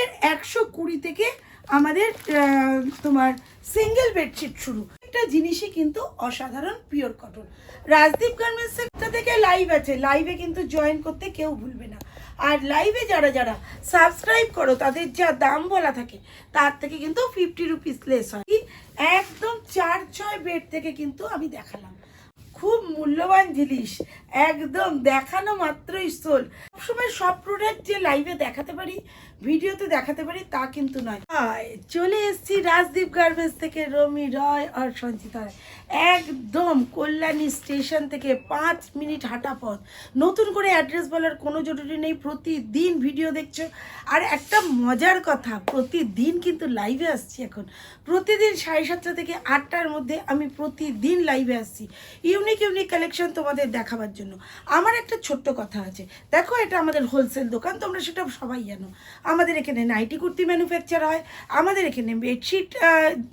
আমাদের 120 থেকে আমাদের তোমার সিঙ্গেল বেডশিট শুরু। একটা জিনিসই কিন্তু অসাধারণ পিওর কটন। রাজদীপ গার্মেন্টস থেকে লাইভ আছে, লাইভে কিন্তু জয়েন করতে কেউ ভুলবে না। আর লাইভে যারা যারা সাবস্ক্রাইব করো তাদের যা দাম বলা থাকে তার থেকে কিন্তু 50 রুপিস লেস হয়। একদম 4-6 বেড থেকে কিন্তু আমি দেখালাম, খুব মূল্যবান জিনিস, একদম দেখানো মাত্রই সোল। সবসময় সব প্রোডাক্ট যে লাইভে দেখাতে পারি, ভিডিওতে দেখাতে পারি তা কিন্তু নয়। চলে এসেছি রাজদীপ গার্মেন্টস থেকে, রমি রয় আর সঞ্চিতা রায়। একদম কল্যাণী স্টেশন থেকে 5 মিনিট হাঁটা পথ। নতুন করে অ্যাড্রেস বলার কোনো জরুরি নেই, প্রতিদিন ভিডিও দেখছো। আর একটা মজার কথা, প্রতিদিন কিন্তু লাইভে আসছি এখন। প্রতিদিন 7:30 থেকে 8টার মধ্যে আমি প্রতিদিন লাইভে আসছি ইউনিক ইউনিক কালেকশন তোমাদের দেখাবার জন্য। আমার একটা ছোট্ট কথা আছে, দেখো এটা আমাদের হোলসেল দোকান, তোমরা সেটা সবাই জানো। আমাদের এখানে নাইটি কুর্তি ম্যানুফ্যাকচার হয়, আমাদের এখানে বেডশিট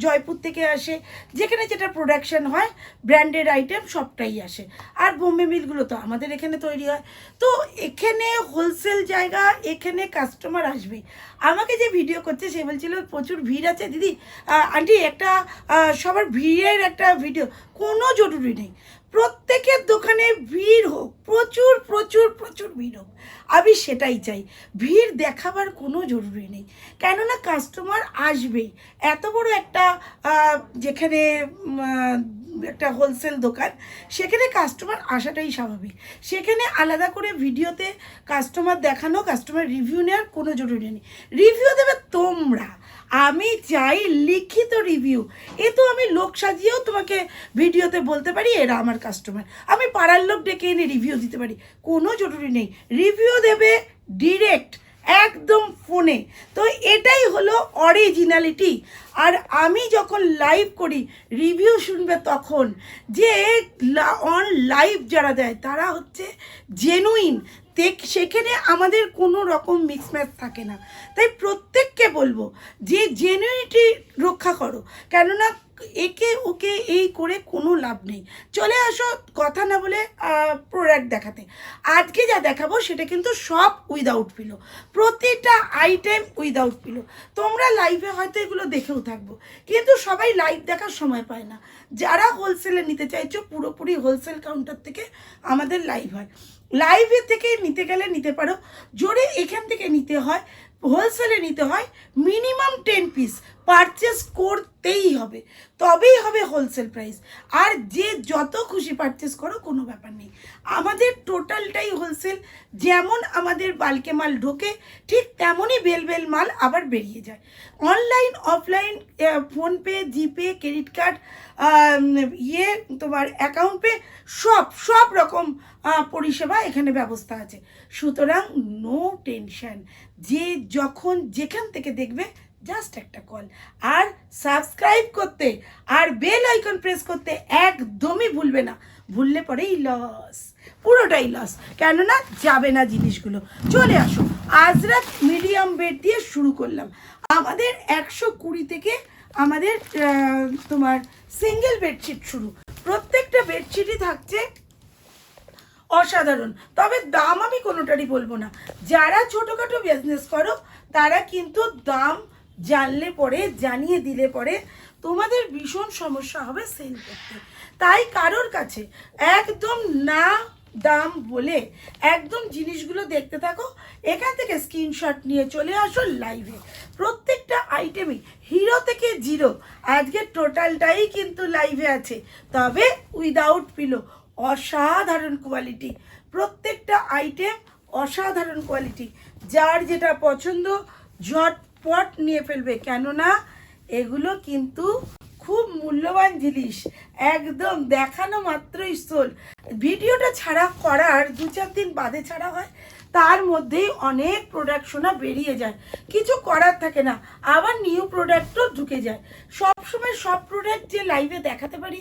জয়পুর থেকে আসে, যেখানে যেটা প্রোডাকশন হয় ব্র্যান্ডেড আইটেম সবটাই আসে। আর বোম্বে মিলগুলো তো আমাদের এখানে তৈরি হয়। তো এখানে হোলসেল জায়গা, এখানে কাস্টমার আসবে। আমাকে যে ভিডিও করছে সে বলছিল প্রচুর ভিড় আছে দিদি, আন্টি একটা সবার ভিড়ের একটা ভিডিও। কোনো জরুরি নেই, প্রত্যেকের দোকানে ভিড় হোক, প্রচুর প্রচুর প্রচুর ভিড় হোক, আমি সেটাই চাই। ভিড় দেখাবার কোনো জরুরি নেই, কেননা কাস্টমার আসবেই। এত বড় একটা যেখানে একটা হোলসেল দোকান, সেখানে কাস্টমার আসাটাই স্বাভাবিক। সেখানে আলাদা করে ভিডিওতে কাস্টমার দেখানো, কাস্টমার রিভিউ নেওয়ার কোনো জরুরি নেই। রিভিউ দেবে তোমরা, আমি চাই লিখিত রিভিউ। এ তো আমি লোক সাজিয়েও তোমাকে ভিডিওতে বলতে পারি এরা আমার কাস্টমার, আমি পাড়ার লোক ডেকে এনে রিভিউ দিতে পারি, কোনো জরুরি নেই। রিভিউ দেবে ডিরেক্ট একদম ফোনে। তো এটাই হলো অরিজিনালিটি। আর আমি যখন লাইভ করি রিভিউ শুনবে তখন, যে অন লাইভ যারা দেয় তারা হচ্ছে জেনুইন, সেখানে আমাদের কোনো রকম মিক্সম্যাচ থাকে না। তাই প্রত্যেককে বলবো যে জেনুইনিটি রক্ষা করো, কেননা একে ওকে এই করে কোনো লাভ নেই। চলে আসো কথা না বলে প্রোডাক্ট দেখাতে। আজকে যা দেখাবো সেটা কিন্তু সব উইদাউট পিলো, প্রতিটা আইটেম উইদাউট পিলো। তোমরা লাইভে হয়তো এগুলো দেখেও থাকবো, কিন্তু সবাই লাইভ দেখার সময় পায় না। যারা হোলসেলে নিতে চাইছো, পুরোপুরি হোলসেল কাউন্টার থেকে আমাদের লাইভ হয়। লাইভে থেকে নিতে গেলে নিতে পারো, জোরে এখান থেকে নিতে হয়, হোলসেলে নিতে হয় মিনিমাম 10 পিস পারচেস করতেই হবে, তবেই হবে হোলসেল প্রাইস। আর যে যত খুশি পারচেস করো, কোনো ব্যাপার নেই। আমাদের টোটালটাই হোলসেল। যেমন আমাদের বাল্কে মাল ঢোকে, ঠিক তেমনই বেল বেল মাল আবার বেরিয়ে যায়। অনলাইন অফলাইন, ফোনপে, জিপে, ক্রেডিট কার্ড, তোমার অ্যাকাউন্ট পে, সব রকম পরিষেবা এখানে ব্যবস্থা আছে। সুতরাং নো টেনশন, যে যখন যেখান থেকে দেখবে জাস্ট একটা কল। আর সাবস্ক্রাইব করতে আর বেল আইকন প্রেস করতে একদমই ভুলবে না, ভুললে পরেই লস, পুরোটাই লস, কেননা যাবে না জিনিসগুলো। চলে আসো, আজরাক মিডিয়াম বেড দিয়ে শুরু করলাম। আমাদের 120 থেকে আমাদের তোমার সিঙ্গেল বেডশিট শুরু। প্রত্যেকটা বেডশিটই থাকছে অসাধারণ, তবে দাম আমি কোনোটারই বলবো না। যারা ছোটোখাটো বিজনেস করো তারা কিন্তু দাম জানলে পরে, জানিয়ে দিলে পরে তোমাদের ভীষণ সমস্যা হবে সেল করতে। তাই কারোর কাছে একদম না দাম বলে একদম জিনিসগুলো দেখতে থাকো। এখান থেকে স্ক্রিনশট নিয়ে চলে আসো লাইভে। প্রত্যেকটা আইটেমই হিরো থেকে জিরো, আজকে টোটালটাই কিন্তু লাইভে আছে, তবে উইদাউট পিলো। অসাধারণ কোয়ালিটি, প্রত্যেকটা আইটেম অসাধারণ কোয়ালিটি। যার যেটা পছন্দ ঝটপট নিয়ে ফেলবে, কেননা এগুলো কিন্তু খুব মূল্যবান জিনিস, একদম দেখানো মাত্রই সোল। ভিডিওটা ছাড়া করার 2-4 দিন বাদে ছাড়া হয়, তার মধ্যেই অনেক প্রোডাক্টশনা বেরিয়ে যায়, কিছু করার থাকে না, আবার নিউ প্রোডাক্টও ঢুকে যায়। সবসময় সব প্রোডাক্ট যে লাইভে দেখাতে পারি,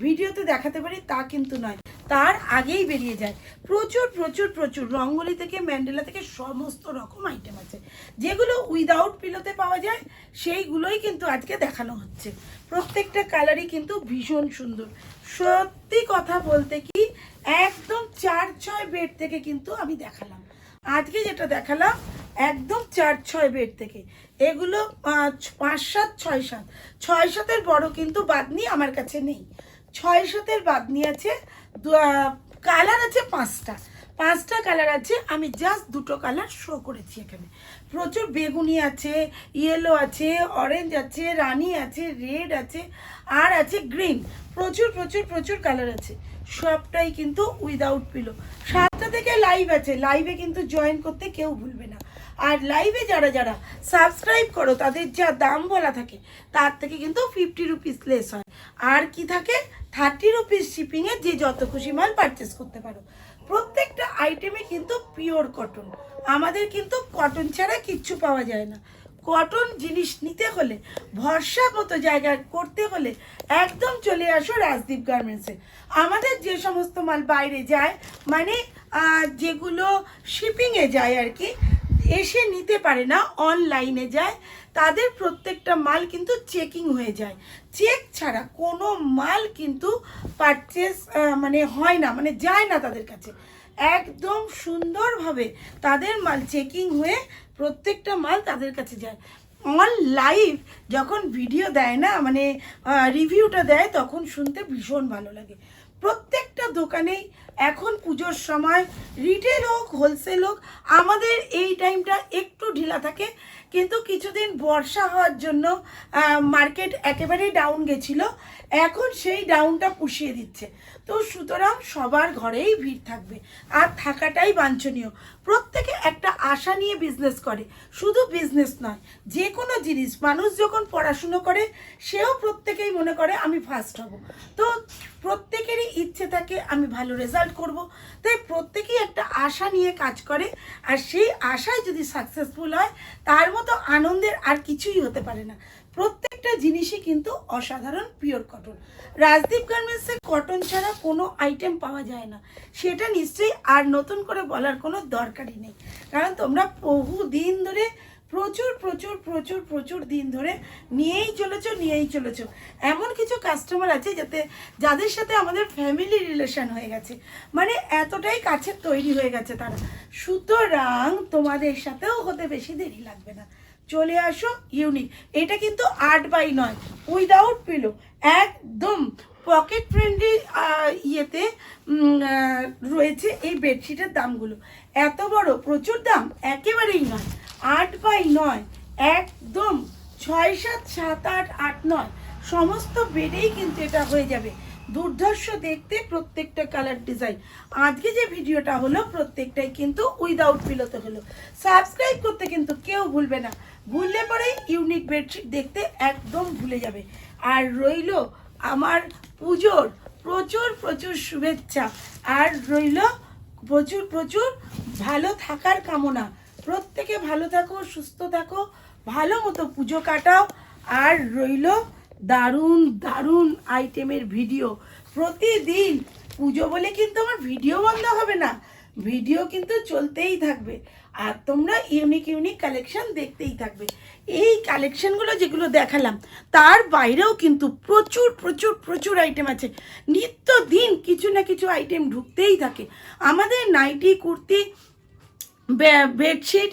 ভিডিওতে দেখাতে পারি তা কিন্তু নয়, তার আগেই বেরিয়ে যায়। প্রচুর প্রচুর প্রচুর রঙ্গোলি থেকে ম্যান্ডেলা থেকে সমস্ত রকম আইটেম আছে, যেগুলো উইদাউট পিলোতে পাওয়া যায়, সেইগুলোই কিন্তু আজকে দেখানো হচ্ছে। প্রত্যেকটা কালারই কিন্তু ভীষণ সুন্দর। সত্যি কথা বলতে কি, একদম 4-6 বেড থেকে কিন্তু আমি দেখালাম। আজকে যেটা দেখালাম একদম 4-6 বেড থেকে। এগুলো 5-7, 6-7, 6-7-এর বড় কিন্তু বাদনি আমার কাছে নেই। 6-7-এর বাদনি আছে, কালার আছে 5টা কালার আছে। আমি জাস্ট 2টো কালার শো করেছি এখানে। প্রচুর বেগুনি আছে, ইয়েলো আছে, অরেঞ্জ আছে, রানি আছে, রেড আছে, আর আছে গ্রিন। প্রচুর প্রচুর প্রচুর কালার আছে, সবটাই কিন্তু উইদাউট পিলো। 7টা থেকে লাইভ আছে, লাইভে কিন্তু জয়েন করতে কেউ ভুলবে না। আর লাইভে যারা যারা সাবস্ক্রাইব করো তাদের যা দাম বলা থাকে তার থেকে কিন্তু 50 রুপিস লেস হয়। আর কি থাকে, 30 রুপিস শিপিংয়ে যে যত খুশি মাল পারচেস করতে পারো। প্রত্যেকটা আইটেমে কিন্তু পিওর কটন, আমাদের কিন্তু কটন ছাড়া কিচ্ছু পাওয়া যায় না। কটন জিনিস নিতে হলে, ভরসা মতো জায়গায় করতে হলে একদম চলে আসো রাজদীপ গার্মেন্টসে। আমাদের যে সমস্ত মাল বাইরে যায়, মানে যেগুলো শিপিংয়ে যায় আর কি, এসে নিতে পারে না, অনলাইনে যায়, তাদের প্রত্যেকটা মাল কিন্তু চেকিং হয়ে যায়। চেক ছাড়া কোনো মাল কিন্তু পারচেস মানে হয় না, মানে যায় না তাদের কাছে। একদম সুন্দরভাবে তাদের মাল চেকিং হয়ে প্রত্যেকটা মাল তাদের কাছে যায়। অন লাইভ যখন ভিডিও দেয় না, মানে রিভিউটা দেয়, তখন শুনতে ভীষণ ভালো লাগে। প্রত্যেকটা দোকানেই এখন পুজোর সময়, রিটেল হোক হোলসেল হোক, আমাদের এই টাইমটা একটু ঢিলা থাকে। কিন্তু কিছুদিন বর্ষা হওয়ার জন্য মার্কেট একেবারেই ডাউন গেছিলো, এখন সেই ডাউনটা পুষিয়ে দিচ্ছে। তো সুতরাং সবার ঘরেই ভিড় থাকবে, আর থাকাটাই বাঞ্ছনীয়। প্রত্যেকে একটা আশা নিয়ে বিজনেস করে, শুধু বিজনেস নয়, যে কোনো জিনিস। মানুষ যখন পড়াশুনো করে, সেও প্রত্যেকেই মনে করে আমি ফার্স্ট হব। তো প্রত্যেকেরই ইচ্ছে থাকে আমি ভালো রেজাল্ট করব। তাই প্রত্যেকেই একটা আশা নিয়ে কাজ করে, আর সেই আশায় যদি সাকসেসফুল হয়, তার মতো আনন্দের আর কিছুই হতে পারে না। প্রত্যেকটা জিনিসই কিন্তু অসাধারণ পিওর কটন। রাজদীপ গার্মেন্টসে কটন ছাড়া কোনো আইটেম পাওয়া যায় না, সেটা নিশ্চয়ই আর নতুন করে বলার কোনো দরকারই নেই। কারণ তোমরা বহু দিন ধরে, প্রচুর প্রচুর প্রচুর প্রচুর দিন ধরে নিয়েই চলেছো। এমন কিছু কাস্টমার আছে যাদের সাথে আমাদের ফ্যামিলি রিলেশন হয়ে গেছে, মানে এতটাই কাছের তৈরি হয়ে গেছে তারা। সুতরাং তোমাদের সাথেও হতে বেশি দেরি লাগবে না, চলে আসো ইউনিক। এটা কিন্তু 8x9 উইদাউট পিলো, একদম পকেট ফ্রেন্ডলি ইয়েতে রয়েছে এই বেডশিটের দামগুলো। এত বড় প্রচুর দাম একেবারেই নয়। 8x9, একদম 6-7, 7-8, 8-9 সমস্ত বেডেই কিন্তু এটা হয়ে যাবে। দুর্ধর্ষ দেখতে, প্রত্যেকটা কালার ডিজাইন। আজকে যে ভিডিওটা হলো প্রত্যেকটাই কিন্তু উইদাউট পিলোতে হলো। সাবস্ক্রাইব করতে কিন্তু কেউ ভুলবে না, ভুললে পরেই ইউনিক বেডশিট দেখতে একদম ভুলে যাবে। আর রইল আমার পুজোর প্রচুর প্রচুর শুভেচ্ছা, আর রইল প্রচুর প্রচুর ভালো থাকার কামনা। প্রত্যেকে ভালো থাকো, সুস্থ থাকো, ভালো মতো পুজো কাটাও। আর রইল দারুণ দারুণ আইটেমের ভিডিও প্রতিদিন। পুজো বলে কিন্তু আমার ভিডিও বন্ধ হবে না, ভিডিও কিন্তু চলতেই থাকবে। আর তোমরা ইউনিক ইউনিক কালেকশন দেখতেই থাকবে। এই কালেকশনগুলো যেগুলো দেখালাম, তার বাইরেও কিন্তু প্রচুর প্রচুর প্রচুর আইটেম আছে। নিত্যদিন কিছু না কিছু আইটেম ঢুকতেই থাকে। আমাদের নাইটি, কুর্তি, বেডশিট,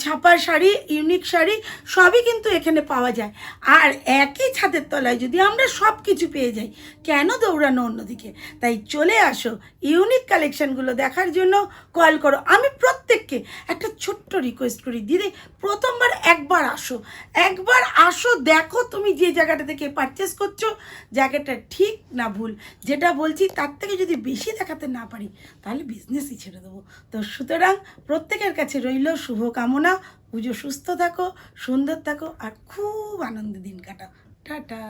ছাপা শাড়ি, ইউনিক শাড়ি সবই কিন্তু এখানে পাওয়া যায়। আর একই ছাদের তলায় যদি আমরা সব কিছু পেয়ে যাই, কেন দৌড়ানো অন্যদিকে? তাই চলে আসো ইউনিক কালেকশানগুলো দেখার জন্য, কল করো। আমি প্রত্যেককে একটা ছোট্ট রিকোয়েস্ট করি, দিদি প্রথমবার একবার আসো, দেখো তুমি যে জায়গাটা থেকে পারচেস করছো জায়গাটা ঠিক না ভুল। যেটা বলছি তার থেকে যদি বেশি দেখাতে না পারি, তাহলে বিজনেসই ছেড়ে দেবো। তো সুতরাং প্রত্যেকের কাছে রইল শুভকামনা। পুজো সুস্থ থাকো, সুন্দর থাকো, আর খুব আনন্দের দিন কাটাও। টাটা।